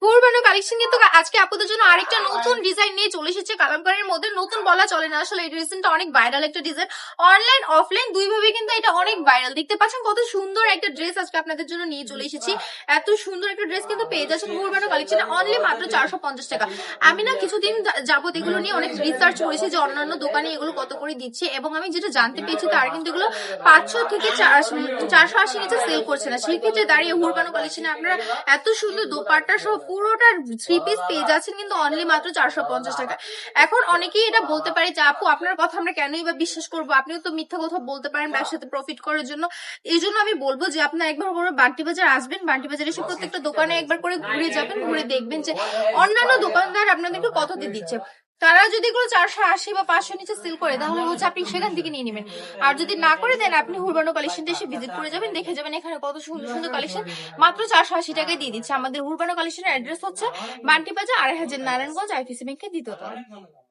পুরবানো collection কিন্তু আজকে আপনাদের জন্য আরেকটা নতুন ডিজাইন নিয়ে চলে এসেছে। কালামকারীর মধ্যে নতুন বলা চলে না, আসলে এই ডিজাইনটা অনেক ভাইরাল একটা ডিজাইন। অনলাইন অফলাইন দুই ভাবে কিন্তু এটা অনেক ভাইরাল। দেখতে পাচ্ছেন কত সুন্দর একটা ড্রেস আজকে আপনাদের জন্য নিয়ে চলে এসেছি। এত সুন্দর একটা ড্রেস কিন্তু পেয়ে যাচ্ছেন পুরবানো কালেকশনে অনলি মাত্র 450 টাকা। আমি না কিছুদিন যাবত এগুলো নিয়ে অনেক রিসার্চ করেছি যে অন্যান্য দোকানে এগুলো কত করে দিচ্ছে, এবং আমি যেটা জানতে পেরেছি তার কিন্তু এগুলো 500 থেকে 480 নিচে সেল করছে না। সেক্ষেত্রে দাঁড়িয়ে পুরবানো কালেকশনে আপনারা এত সুন্দর দোপাট্টা সহ পুরোটা থ্রি পিস পেয়ে যাচ্ছেন কিন্তু অনলি মাত্র 450 টাকা। এখন অনেকেই এটা বলতে পারে যে আপু আপনার কথা আমরা কেনই বা বিশ্বাস করবো, আপনিও তো মিথ্যা কথা বলতে পারেন ব্যবসাতে প্রফিট করার জন্য। এই জন্য আমি বলবো যে আপনার একবার করে বান্টি বাজার আসবেন, বান্টি বাজার এসে প্রত্যেকটা দোকানে একবার করে ঘুরে যাবেন, ঘুরে দেখবেন যে অন্যান্য দোকানদার আপনাদেরকে কত দিয়ে দিচ্ছে। তারা যদি এগুলো 480 বা 500 নিচে সেল করে তাহলে হচ্ছে আপনি সেখান থেকে নিয়ে নেবেন। আর যদি না করে দেন আপনি হুরবানো কালেকশনটা এসে ভিজিট করে যাবেন, দেখে যাবেন এখানে কত সুন্দর সুন্দর কালেকশন মাত্র 480 টাকায় দিয়ে দিচ্ছে। আমাদের হুরবানো কালেকশনের অ্যাড্রেস হচ্ছে বান্টি বাজার, 2500 নারায়ণগঞ্জ, আইপিসি ব্যাংকের দ্বিতীয় তলা।